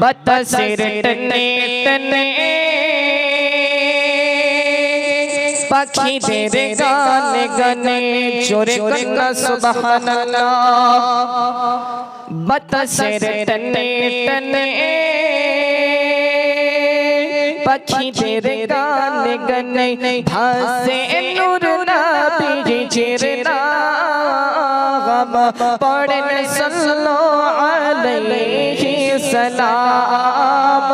बतसिर तने तने पखी तेरे गाने गाने चोरे करना सुबहान अल्लाह। बतसिर तने तने पखी तेरे गाने गाने भासे नूर नबी चिरना पढ़ने सल्लो अलैहि सलाम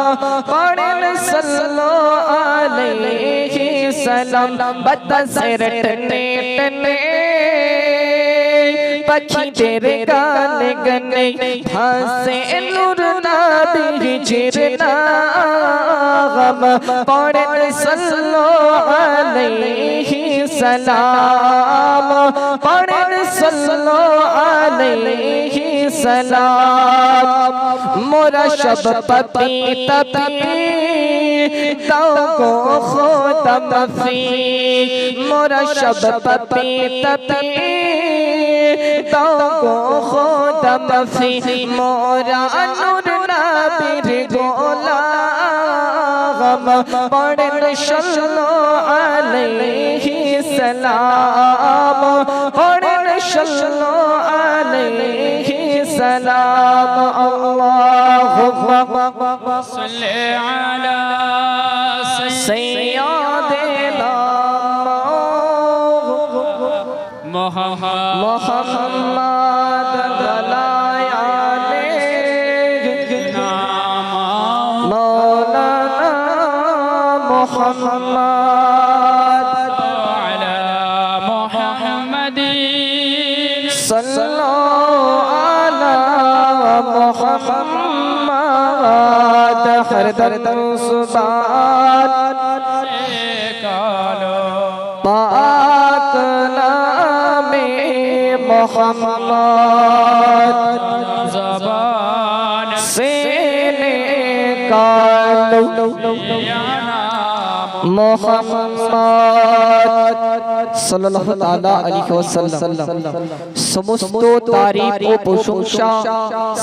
पढ़ने सल्लो अलैहि सलाम। बतसिर तने तने पखी तेरे गाने गाने भासे नूर नबी चिरना पढ़ने सल्लो अलैहि सलाम पढ़ने सल्लो अलैहि सलाम। मोरा शब पपी तपी को खुदा मफी मोरा शब पपी तपी को खुदा मफी मोरा नूर नबी गोलाम पढ़ने सल्लो अलैहि सलाम पढ़ने सल्लो अलैहि सलाम। अल्लाहुम्मा सल्ली अला सय्यिदिना मुहम्मद मौलाना मुहम्मद अला मुहम्मदिन सल्लल्लाहु अला मुहम्मद हर दर्द सुबान से कालो पाक नामे मुहम्मद ज़बान से निकालो मुहम्मद सल्लल्लाहु ताला अलैहि वसल्लम। समस्त तारीफ ও প্রশংসা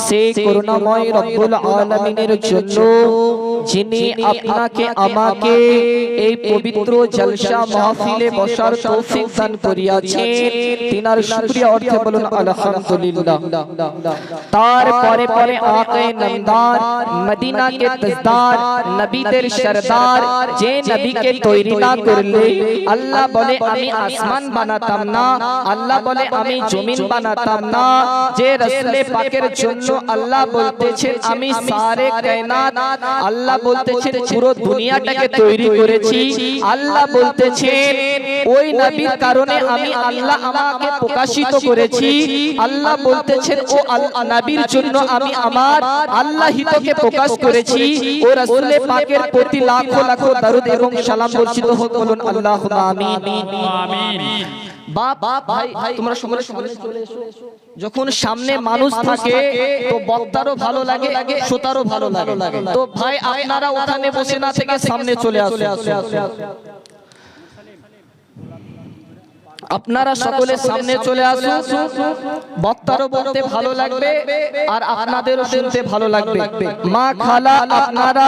সেই করুণাময় রব্বুল আলামিনের জন্য যিনি আপনাকে আমাকে এই পবিত্র জলসা মাহফিলে বসার তৌফিক দান করিয়াছেন তিনার শুকরিয়া অর্থে বলুন আলহামদুলিল্লাহ। তারপরে পরে আকে নামদার মদিনা কে তাজদার নবীদের সরদার যে নবীকে তৈরি না করলে আল্লাহ বলে আমি আসমান বানাতাম না আল্লাহ বলে আমি জমিন বানাতাম না যে রাসূলে পাকের জন্য আল্লাহ বলতেছেন আমি সারে কায়নাত আল্লাহ বলতেছেন পুরো দুনিয়াটাকে তৈরি করেছি আল্লাহ বলতেছেন ওই নবীর কারণে আমি আল্লাহ আমাকে প্রকাশিত করেছি আল্লাহ বলতেছেন ও নবীর জন্য আমি আমার আল্লাহিতকে প্রকাশ করেছি ও রাসূলে পাকের প্রতি লাখো লাখো দরুদ এবং সালাম বর্ষিত হোক বলুন আল্লাহুম্মা আমিন আমিন। বাপ ভাই তোমরা সামনে চলে এসো। যখন সামনে মানুষ থাকে তো বক্তারও ভালো লাগে শ্রোতারও ভালো লাগে তো ভাই আপনারা ওখানে বসে না থেকে সামনে চলে আসুন আপনারা সকলে সামনে চলে আসুন বক্তারও বলতে ভালো লাগবে আর আপনাদেরও শুনতে ভালো লাগবে। মা খালা আপনারা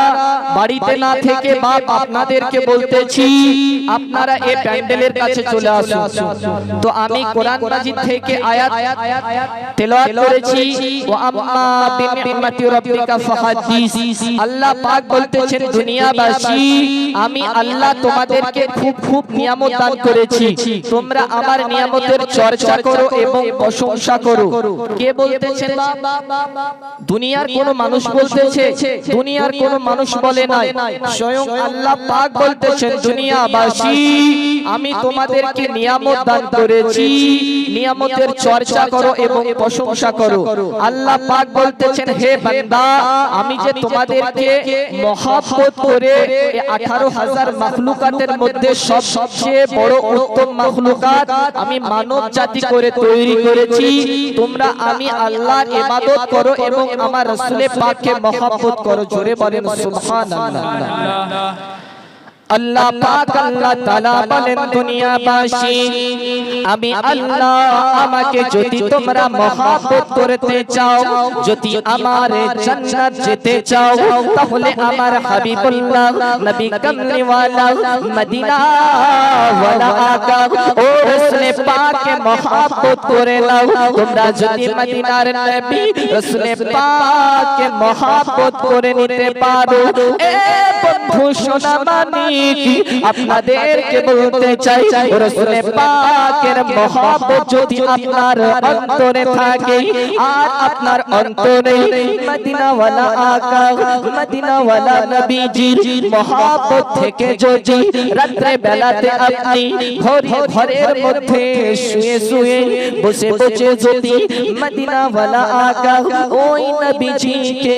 বাড়িতে না থেকে বাপ আপনাদেরকে বলতেছি আপনারা এই প্যান্ডেলের কাছে চলে আসুন। তো আমি কোরআন মাজিদ থেকে আয়াত তেলাওয়াত করেছি ওয়া আম্মা বিনি'মাতি রাব্বিকা ফাহাদ্দিস। আল্লাহ পাক বলতেছেন দুনিয়াবাসী আমি আল্লাহ তোমাদেরকে খুব খুব নিয়ামত দান করেছি তোমরা আমার নিয়ামতের চর্চা করো এবং প্রশংসা করো। কে বলতেছেন দুনিয়ার কোন মানুষ বলতেছে দুনিয়ার কোন মানুষ বলে নাই স্বয়ং আল্লাহ পাক বলতেছেন দুনিয়াবাসী আমি তোমাদেরকে নিয়ামত দান করেছি নিয়ামতের চর্চা করো এবং প্রশংসা করো। আল্লাহ পাক বলতেছেন হে বান্দা আমি যে তোমাদেরকে মহব্বত করে 18000 মাখলুকাতের মধ্যে সবচেয়ে বড় উত্তম মাখলুকাত আমি মানব জাতি করে তৈরি করেছি তোমরা আমি আল্লাহর ইবাদত করো এবং আমার রাসূলের পাককে মহব্বত করো। জোরে বলেন সুবহানাল্লাহ। আল্লাহ পাক আল্লাহ তাআলা বলেন দুনিয়াবাসী আমি আল্লাহ আমাকে যদি তোমরা মহব্বত করতে চাও যদি আমার জান্নাত যেতে চাও তাহলে আমার হাবিবুল্লাহ নবী কামলিওয়ালা মদিনা ওয়ালা আকা ও রাসূলে পাকে মহব্বত করে নাও তোমরা যদি মদিনার নবী রাসূলে পাকে মহব্বত করে নিতে পারো এ বন্ধু সোনা মানিক আপনাদেরকে বলতে চাই রাসূলে পাকের মহব্বত যদি আপনার অন্তরে থাকে আর আপনার অন্তরে মদিনা ওয়ালা আকা মদিনা ওয়ালা নবীজির মহব্বত থেকে যদি রাত্রে বেলাতে আপনি ঘরের মধ্যে শুয়ে শুয়ে বসে বসে যদি মদিনা ওয়ালা আকা ওই নবীজিকে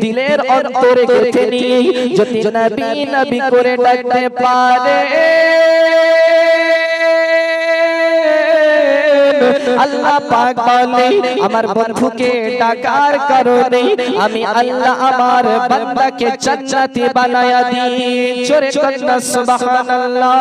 দিলের অন্তরে গেঁথে নিয়ে যদি নবী নবী করে ডাকতে পারে আল্লাহ পাক বলে আমার বন্ধুকে ডাকার কারণে আমি আল্লাহ আমার বান্দাকে জান্নাতি বানায়া দিই জোরে কন্না সুবহানাল্লাহ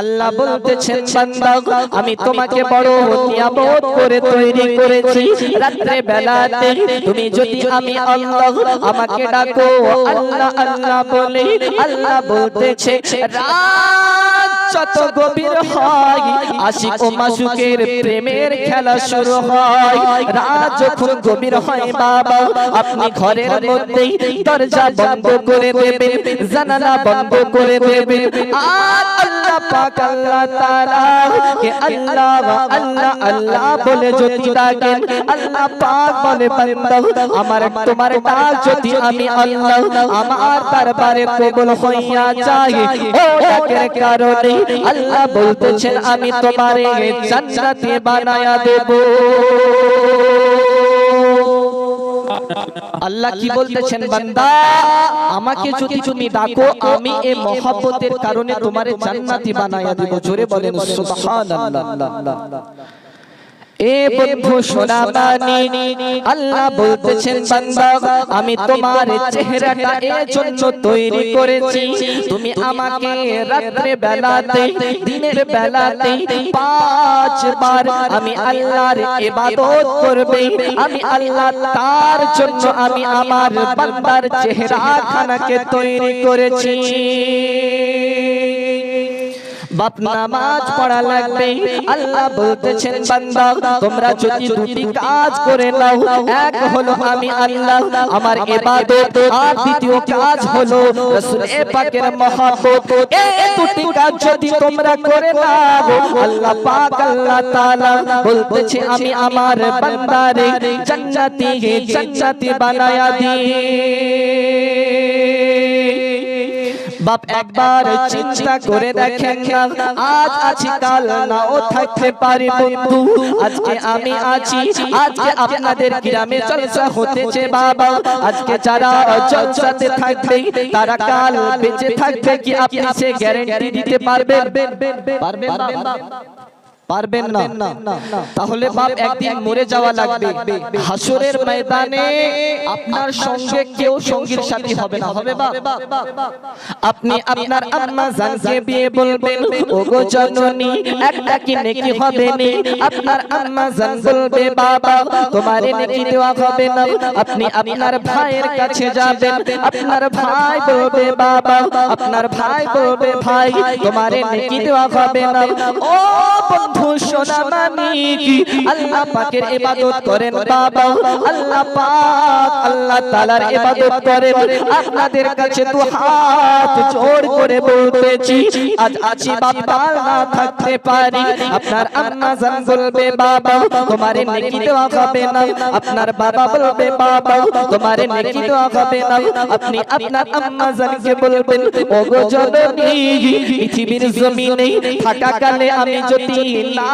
আল্লাহ বলতেছেন বান্দা আমি তোমাকে বড় নিয়ামত করে তৈরি করেছি রাতে বেলাতে তুমি যদি আমি আল্লাহ আমাকে ডাকো আল্লাহ আল্লাহ বলে আল্লাহ বলতেছে রাত যত গভীর হয় আশিক ও মাসুকের প্রেমের খেলা শুরু হয় রাত যখন গভীর হয় বাবা আপনি ঘরের মধ্যেই দরজা বন্ধ করে দেবেন জানালা বন্ধ করে দেবেন আর আল্লাহ পাক আল্লাহ তাআলা কে আল্লাহ আল্লাহ আল্লাহ বলে যদি ডাকেন আল্লাহ পাক বলে বান্দা আমার তোমার ডাক যদি আমি আল্লাহ আমার দরবারে কবুল হইয়া যায় ও ডাকের কারণে আল্লাহ বলতেছেন আমি তোমারে জান্নাতে বানায়া দেব আল্লাহ কি বলতেছেন বান্দা আমাকে যদি তুমি ডাকো আমি এই মহব্বতের কারণে তোমারে জান্নাতি বানায়া দেব জোরে বলেন সুবহানাল্লাহ এ বন্ধু সোনা মানিক আল্লাহ বলতেছেন বান্দা আমি তোমার চেহারাটা এর জন্য তৈরি করেছি তুমি আমাকে রাতে বেলাতে দিনের বেলাতে 5 বার আমি আল্লাহর ইবাদত করবে আমি আল্লাহ তার জন্য আমি আমার বান্দার চেহারাখানাকে তৈরি করেছি বাপ নামাজ পড়া লাগবে আল্লাহ বলতেছেন বান্দা তোমরা যদি দুটি কাজ করে নাও এক হলো আমি আল্লাহ আমার ইবাদত আর দ্বিতীয় কাজ হলো রাসূল পাকের মহব্বত এই দুটি কাজ যদি তোমরা করে নাও আল্লাহ পাক আল্লাহ তাআলা বলতেছে আমি আমার বান্দারে জান্নাতি বানায়া দিই বাপ একবার চিন্তা করে দেখেন না আজ আছি কাল নাও থাকতে পারি বন্ধু আজকে আমি আছি আজকে আপনাদের গ্রামে জলসা হতেছে বাবা আজকে যারা জলসাতে থাকবে তারা কাল বেঁচে থাকবে কি আপনি সে গ্যারান্টি দিতে পারবেন পারবেন না তাহলে বাপ একদিন মরে যাওয়া লাগবে হাসরের ময়দানে আপনার সঙ্গে কেউ সঙ্গীর সাথী হবে না হবে বাপ আপনি আপনার আম্মা জানকে বিয়ে বলবেন ওগো জননী একটা কি নেকি হবে নি আপনার আম্মা জান বলবে বাবা তোমারে নেকি দেওয়া হবে না আপনি আপনার ভাইয়ের কাছে যাবেন আপনার ভাই বলবে বাবা আপনার ভাই বলবে ভাই তোমারে নেকি দেওয়া হবে না ও বন্ধু সোনা মানিক আল্লাহ পাকের ইবাদত করেন বাবা আল্লাহ পাক আল্লাহ তাআলার ইবাদত করেন আপনাদের কাছে তো হাত জোড় করে বলতেছি আজ আছি বাবা না থাকতে পারি আপনার আম্মা জান বলবে বাবা তোমারে নেকি দেওয়া হবে না আপনার বাবা বলবে বাবা তোমারে নেকি দেওয়া হবে না আপনি আপনার আম্মা জানকে বলবেন ওগো জননী পৃথিবীর জমিনে থাকাকালে আমি যদি না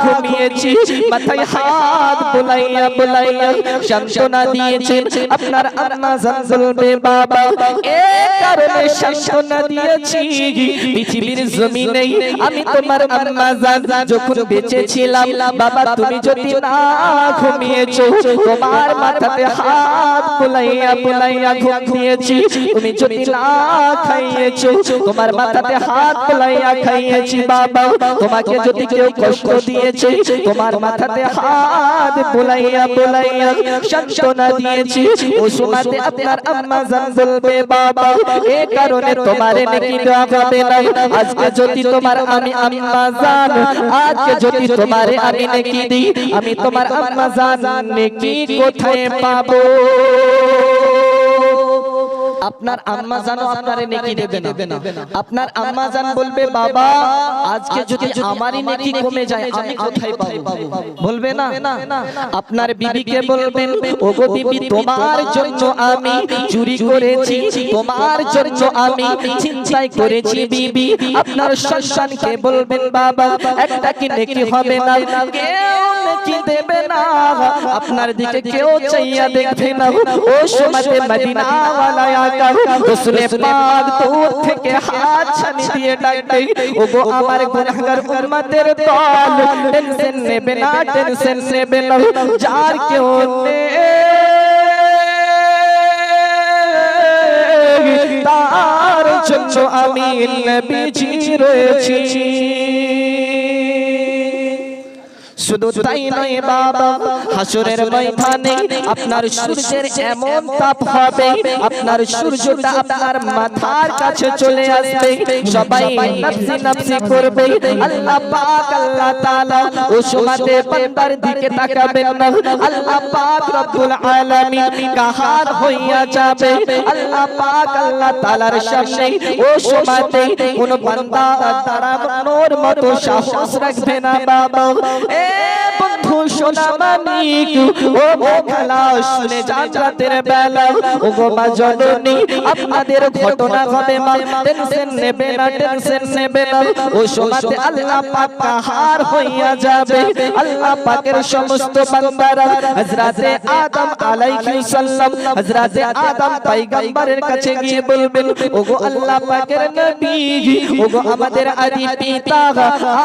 ঘুমিয়েছি মাথায় হাত বুলাইয়া বুলাইয়া সান্ত্বনা দিয়েছেন আপনার আম্মা জান বলবে বাবা এই কারণে সান্ত্বনা দিয়েছি পৃথিবীর জমিনে আমি তোমার আম্মা জান যখন বেঁচে ছিলাম বাবা তুমি যদি না ঘুমিয়েছো তোমার মাথাতে হাত বুলাইয়া বুলাইয়া ঘুমিয়েছি তুমি যদি না খাইয়েছো তোমার মাথাতে হাত বুলাইয়া খাইয়েছি বাবা তোমাকে যদি কেউ কষ্ট দিয়েছে তোমার মাথাতে হাত বুলাইয়া বুলাইয়া সান্ত্বনা দিয়েছি ও সময়তে আপনার আম্মা জান বলবে বাবা এই কারণে তোমারে নেকি দেওয়া হবে না আজকে যদি তোমার আমি আম্মা জান আজকে যদি তোমারে আমি নেকি দিই আমি তোমার আম্মা জান নেকি কোথায় পাবো আপনার আম্মা জানো আপনারে নেকি দেবে না আপনার আম্মা জান বলবে বাবা আজকে যদি আমারই নেকি কমে যায় আমি কোথায় পাবো বলবে না আপনার বিবিকে বলবেন ওগো বিবি তোমার জন্য আমি চুরি করেছি তোমার জন্য আমি ছিনতাই করেছি বিবি আপনার সন্তানকে বলবেন বাবা একটা কি নেকি হবে না কেউ নেকি দেবে না আপনার দিকে কেউ চাইয়া দেখবে না ও সময়তে মদিনা ওয়ালা রসুল পাক দূর থেকে হাত ছানি দিয়ে ডাকতে ওগো আমার গুনাহগার উম্মতের দল টেনশন নেবে না টেনশন নেবে না যার কেউ নেই তার জন্য আমি নবীজি রয়েছি শুধু তাই নয় বাবা হাসরের ময়দানে আপনার সূর্যের এমন তাপ হবে আপনার সূর্যটা আপনার মাথার কাছে চলে আসবে সবাই নফসি নফসি করবে আল্লাহ পাক আল্লাহ তাআলা ও সময়তে বান্দার দিকে তাকাবেন না আল্লাহ পাক রব্বুল আলামিন কাহার হইয়া যাবে আল্লাহ পাক আল্লাহ তাআলার সামনে ও সময়তে কোন বান্দা দাঁড়ানোর মতো সাহস রাখবে না বাবা বন্ধু সোনা মানিক ও খেলা শুনে যান রাতের বেলা ও গো মা জননী আপনাদের ঘটনা হবে মা টেনশন নেবে না টেনশন নেবে না ও সময়তে আল্লাহ পাক কাহার হইয়া যাবে আল্লাহ পাকের সমস্ত বান্দারা হযরতে আদম আলাইহিস সালাম হযরতে আদম পয়গম্বরের কাছে গিয়ে বলবেন ও গো আল্লাহ পাকের নবী ও গো আমাদের আদি পিতা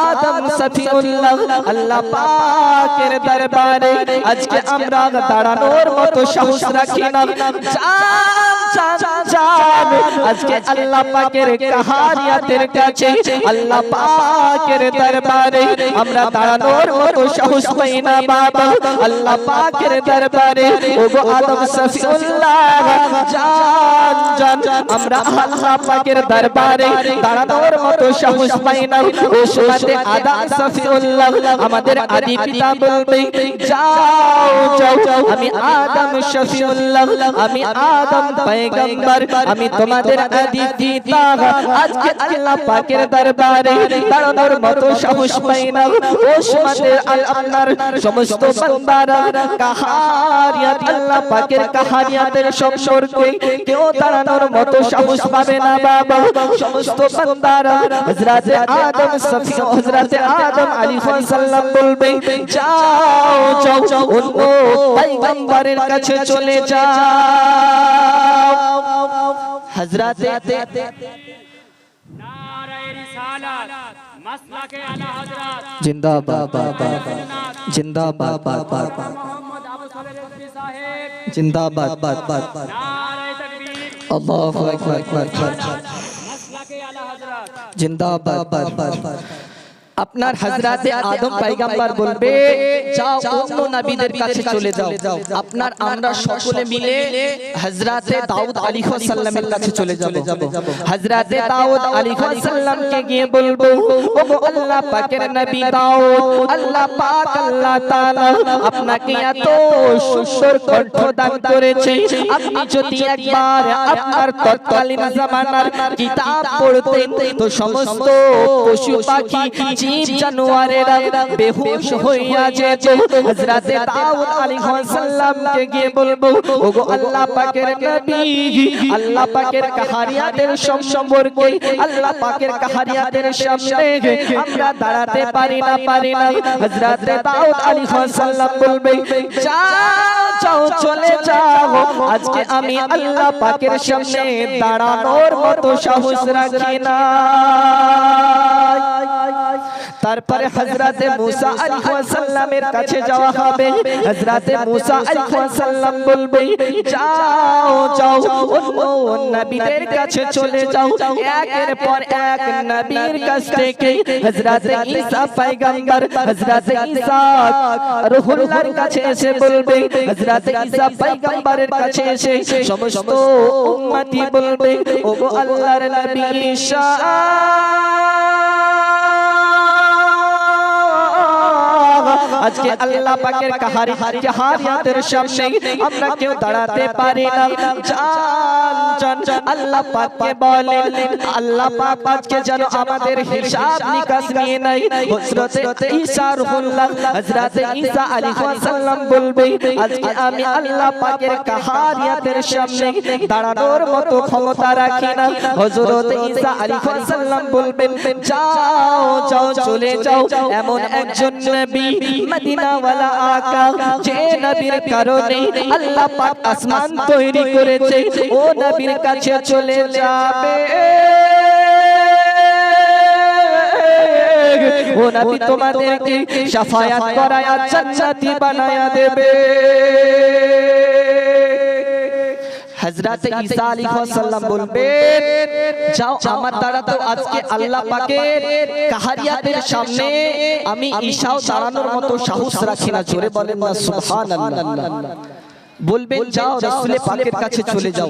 আদম সফিউল্লাহ আল্লাহ পাকের দরবারে আজকে আমরা দাঁড়ানোর মতো সাহস রাখি না আজকে আল্লাহ পাকের কাহারিয়াতের কাছে আল্লাহ পাকের দরবারে আমরা দাঁড়ানোর মতো সাহস পাই না বাবা আল্লাহ পাকের দরবারে ওগো আদম সফিউল্লাহ জান আমরা আল্লাহ পাকের দরবারে দাঁড়ানোর মতো সাহস পাই না ও সময়তে আদম সফিউল্লাহ আমাদের আদি পিতা বলবে যাও যাও আমি আদম শফিউল্লাহ আমি আদম পয়গম্বর আমি তোমাদের আদি পিতা আজকে আল্লাহ পাকের দরবারে দাঁড়ানোর মতো সাহস পাই না ও সময়তে আপনার সমস্ত বান্দারা কাহারিয়াত আল্লাহ পাকের কাহারিয়াতের সম্পর্কে কেউ দাঁড়ানোর মতো সাহস পাবে না বাবা সমস্ত বান্দারা হযরতে আদম সফিউ হযরতে আদম আলাইহিস সালাম বলবে যাও যাও অন্য পয়গম্বরের কাছে চলে যাও হযরতে নারায়ে রিসালাত মাসলাকে আলা হযরত জিন্দাবাদ জিন্দাবাদ মোহাম্মদ আবু সালেহ রিজভী সাহেব জিন্দাবাদ নারায়ে তাকবীর আল্লাহু আকবার মাসলাকে আলা হযরত জিন্দাবাদ আপনার হযরতে আদম পয়গম্বর বলবে যাও অন্য নবীদের কাছে চলে যাও আপনার আমরা সকলে মিলে হযরতে দাউদ আলাইহিস সালামের কাছে চলে যাব হযরতে দাউদ আলাইহিস সালামকে গিয়ে বলবো ওগো আল্লাহ পাকের নবী দাউদ আল্লাহ পাক আল্লাহ তাআলা আপনাকে এত সুন্দর কণ্ঠ দান করেছে আপনি যদি একবার আপনার তৎকালীন জামানার কিতাব পড়তেন তো সমস্ত পশু পাখি জীব জানোয়ারেরা বেহুশ হইয়া যেত হযরতে দাউদ আলাইহিস সালামকে গিয়ে বলবো ওগো আল্লাহ পাকের নবী আল্লাহ পাকের কাহারিয়াতের সম্পর্কে আল্লাহ পাকের কাহারিয়াতের সামনে আমরা দাঁড়াতে পারি না হযরতে দাউদ আলাইহিস সালাম বলবে যাও চলে যাও আজকে আমি আল্লাহ পাকের সামনে দাঁড়ানোর মতো সাহস রাখি না তারপরে হযরতে মুসা আলাইহিস সালামের কাছে যাওয়া হবে হযরতে মুসা আলাইহিস সালাম বলবে যাও ও নবীদের কাছে চলে যাও একের পর এক নবীর কাছ থেকে হযরতে ঈসা পয়গম্বর হযরতে ঈসা রূহুল্লাহর কাছে এসে বলবে হযরতে ঈসা পয়গম্বরের কাছে এসে সমস্ত উম্মতি বলবে ওগো আল্লাহর নবী ঈসা আজকে আল্লাহ পাকের কাহারিয়াতের সামনে আমরা কেউ দাঁড়াতে পারি না জান আল্লাহ পাককে বলেন আল্লাহ পাক আজকে যেন আমাদের হিসাব নিকাশ নিয়ে নাই হযরতে ঈসা রূহুল্লাহ হযরতে ঈসা আলাইহিস সালাম বলবে আজকে আমি আল্লাহ পাকের কাহারিয়াতের সামনে দাঁড়ানোর মতো ক্ষমতা রাখি না হযরতে ঈসা আলাইহিস সালাম বলবেন যাও চলে যাও এমন একজন নবী মদিনা ওয়ালা আকা যে নবীর কারণে আল্লাহ পাক আসমান তৈরি করেছে ও নবীর কাছে চলে যাবে ও নবী তোমাদেরকে শাফায়াত করায়া জান্নাতি বানায়া দেবে হযরত ঈসা আলাইহিস সালাম বলবেন যাও আমার দ্বারা তো আজকে আল্লাহ পাকের কাহারিয়াতের সামনে আমি ঈসাও দাঁড়ানোর মতো সাহস রাখি না জোরে বলেন না সুবহানাল্লাহ বলবেন যাও রাসূল পাকের কাছে চলে যাও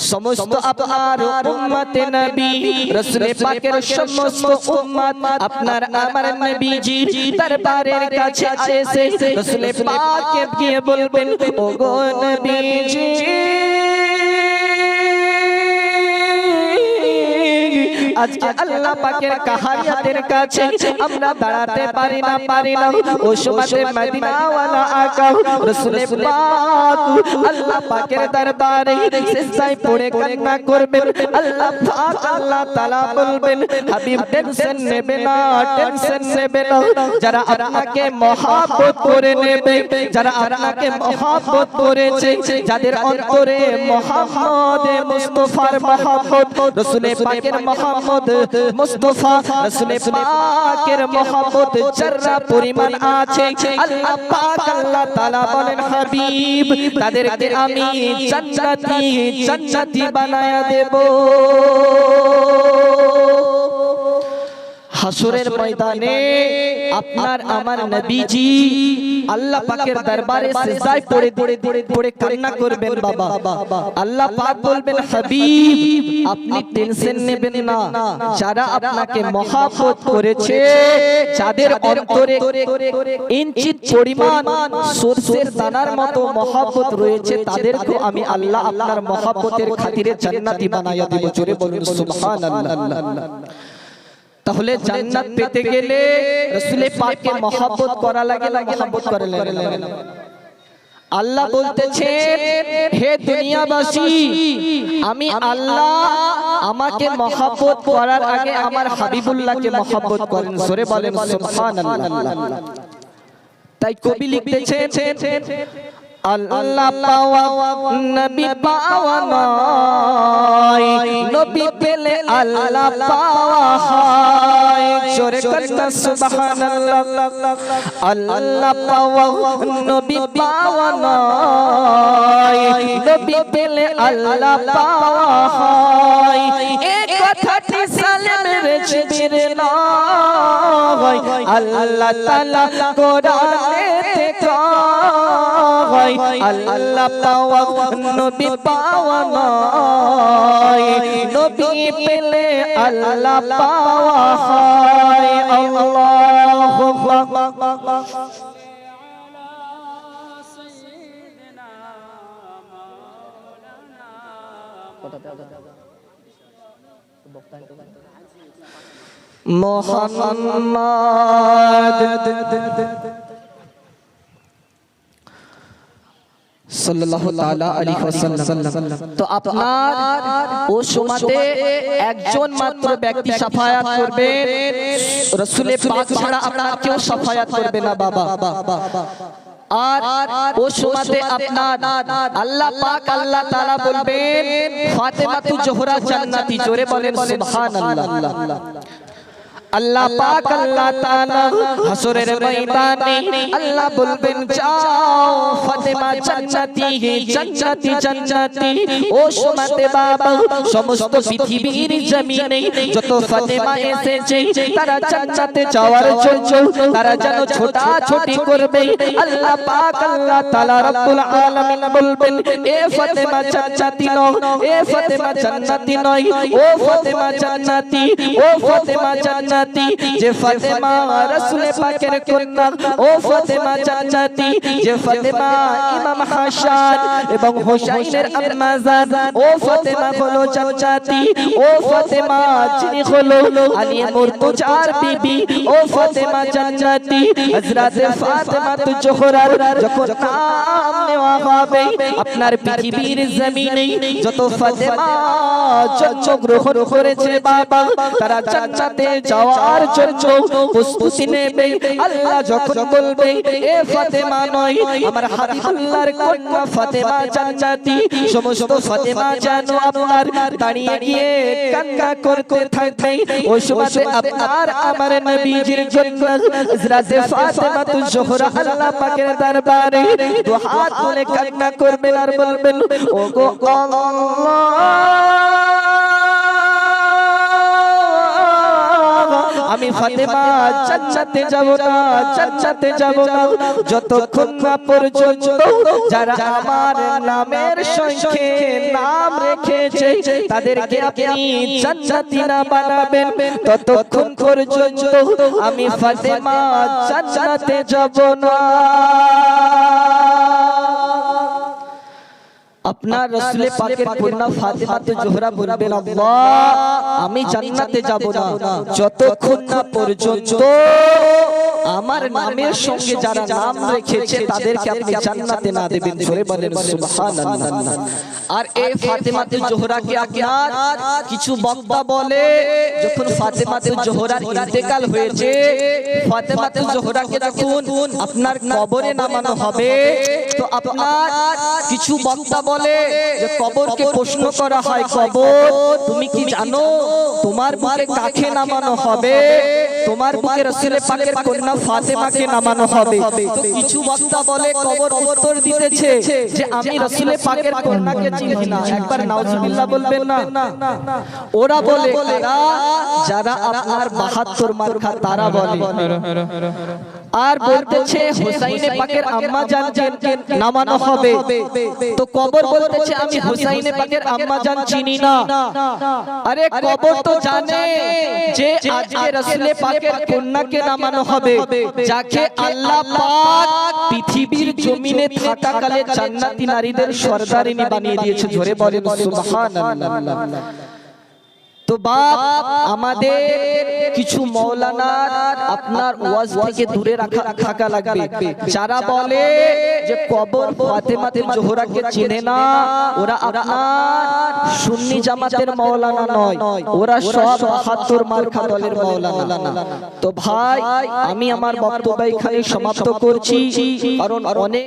সমস্ত আপনার উম্মতে নবী রাসূল পাকের সমস্ত উম্মত আপনার আমার নবীজি দরবারের কাছে এসে রাসূল পাককে গিয়ে বলবেন ওগো নবীজি আজকে আল্লাহ পাকের কাহারিয়াতের কাছে আমরা দাঁড়াতে পারি না ও সুমাতে মদিনা ওয়ালা আকা রাসূল পাক আল্লাহ পাকের দরবারে সিজদায় পড়ে কান্না করবেন আল্লাহ পাক আল্লাহ তাআলা বলবেন হাবিব টেনশন নেবে না যারা আপনাকে মহব্বত করে নেবে যারা আপনাকে মহব্বত করেছে যাদের অন্তরে মুহাম্মদ মুস্তাফার মহব্বত রাসূল পাকের মহব্বত মুস্তাফা রাসূল পাকের মহব্বত জররা পরিমাণ আছে আল্লাহ পাক আল্লাহ তাআলা বলেন হাবিব তাদেরকে আমি জান্নাতি বানায়া দেব হাসরের ময়দানে আপনার আমার নবীজি আল্লাহ পাকের দরবারে সিজদায় পড়ে কান্না করবেন বাবা আল্লাহ পাক বলবেন হাবিব আপনি টেনশন নেবেন না যারা আপনাকে মহব্বত করেছে যাদের অন্তরে ইঞ্চিত পরিমাণ সরষের দানার মতো মহব্বত রয়েছে তাদেরকে আমি আল্লাহ আপনার মহব্বতের খাতিরে জান্নাতি বানায়া দেব জোরে বলুন সুবহানাল্লাহ তাহলে জান্নাত পেতে গেলে রাসূল পাককে মহব্বত করা লাগে না মহব্বত করা লাগে আল্লাহ বলতেছেন হে দুনিয়াবাসী আমি আল্লাহ আমাকে মহব্বত করার আগে আমার হাবিবুল্লাহকে মহব্বত করেন জোরে বলেন সুবহানাল্লাহ তাই কবি লিখতেছেন আল্লাহ পাওয়া নবী পাওয়া নয় নবী পেলে আল্লাহ পাওয়া হয় জোরে কন্না সুবহানাল্লাহ আল্লাহ পাওয়া নবী পাওয়া নয় নবী পেলে আল্লাহ পাওয়া হয় এই কথাটি সালেমের জিকির নয় আল্লাহ তাআলা কোরআনেতে কয় আল্লাহ পাওয়া নবী পাওয়া নয় নবী পেলে আল্লাহ পাওয়া হয় আল্লাহু আকবার মোহাম্মদ সাল্লাল্লাহু তাআলা আলাইহি ওয়াসাল্লাম। তো আপনার ও সময়তে একজন মাত্র ব্যক্তি শাফায়াত করবে, রাসূল পাক ছাড়া আপনার কেউ শাফায়াত করবে না বাবা। আর ও সময়তে আপনার আল্লাহ পাক আল্লাহ তাআলা বলবেন ফাতেমাতু জোহরা জান্নাতি, জোরে বলেন সুবহানাল্লাহ। আল্লাহ পাক আল্লাহ তাআলা হাসরের ময়দানে আল্লাহ বলবেন যাও ফাতেমা জান্নাতি হে জান্নাতি জান্নাতি। ও সময়তে বাবা সমস্ত পৃথিবীর জমিনে যত ফাতেমা এসেছে তারা জান্নাতে যাওয়ার জন্য তারা যেন ছোটাছুটি করবে। আল্লাহ পাক আল্লাহ তাআলা রব্বুল আলামিন বলবেন এ ফাতেমা জান্নাতি নয়, এ ফাতেমা জান্নাতি নয়, ও ফাতেমা জান্নাতি, ও ফাতেমা জান্নাতি। যে ফাতেমা রাসূল পাকের কন্যা, ও ফাতেমা জান্নাতি। যে ফাতেমা ইমাম হাসান এবং হুসাইনের আম্মা জান, ও ফাতেমা হলো জান্নাতি। ও ফাতেমা যিনি হলো আলী মুর্তজার বিবি, ও ফাতেমা জান্নাতি। হযরত ফাতেমা জোহরার যখন নাম নেওয়া হবে আপনার পৃথিবীর জমিনে যত ফাতেমা জন্ম গ্রহণ করেছে বাবা তারা জান্নাতে যাওয়ার জন্য প্রস্তুতি নেবে। আল্লাহ যখন বলবে এ ফাতেমা নয়, আমার হাবিবুল্লাহর কন্যা ফাতেমা জান্নাতি, সমস্ত ফাতেমা যেন আপনার দাঁড়িয়ে গিয়ে কান্না করতে থাকবে। ওই সময়তে আপনার আমার নবীজির কন্যা হযরত ফাতেমা জোহরা আল্লাহ পাকের দরবারে দু হাত তুলে কান্না করবেন আর বলবেন ও গো আমি ফাতেমা জান্নাতে যাব না, জান্নাতে যাব না যতক্ষণ না পর্যন্ত যারা আমার নামের সঙ্গে নাম রেখেছে তাদেরকে আপনি জান্নাতি না বানাবেন ততক্ষণ পর্যন্ত আমি ফাতেমা জান্নাতে যাব না। আপনার রাসূল পাকের কন্যা ফাতেমা জোহরা বলবেন আল্লাহ আমি জান্নাতে যাব না যতক্ষণ না পর্যন্ত আমার নামের সঙ্গে যারা নাম রেখেছে তাদেরকে আপনি জান্নাতে না দেবেন, জোরে বলেন সুবহানাল্লাহ। আর এই ফাতেমা জোহরাকে আপনার কিছু বক্তা বলে যখন ফাতেমা জোহরার ইন্তেকাল হয়েছে ফাতেমা জোহরাকে যখন আপনার কবরে নামানো হবে তো আপনার কিছু বক্তা বলে যে কবরকে প্রশ্ন করা হয় কবর তুমি কি জানো তোমার বুকে কাকে নামানো হবে? তোমার বুকে রাসূল পাকের কন্যা ফাতেমাকে নামানো হবে। তো কিছু বক্তা বলে কবর উত্তর দিতেছে যে আমি রাসূল পাকের কন্যাকে চিনি না, একবার নাউজুবিল্লাহ বলবেন না। ওরা বলে যারা আপনার 72 মার্কা তারা বলে আর বলতেছে হুসাইনে পাকের আম্মা জানকে নামানো হবে। তো কবর বলতেছে আমি হুসাইনে পাকের আম্মা জান চিনি না। আরে কবর তো জানে যে আজকে রাসূল পাকের কন্যাকে নামানো হবে যাকে আল্লাহ পাক পৃথিবীর জমিনে থাকাকালে জান্নাতি নারীদের সরদারিনী বানিয়ে দিয়েছে, জোরে বলেন সুবহানাল্লাহ। তো বাপ আমাদের কিছু মাওলানা আপনার ওয়াজ থেকে দূরে থাকা লাগবে। যারা বলে যে কবর ফাতেমা জোহরাকে চেনে না ওরা আপনার সুন্নি জামাতের মাওলানা নয়, ওরা সব 72 মার্কা দলের মাওলানা। তো ভাই আমি আমার বক্তব্য এখানে সমাপ্ত করছি কারণ অনেক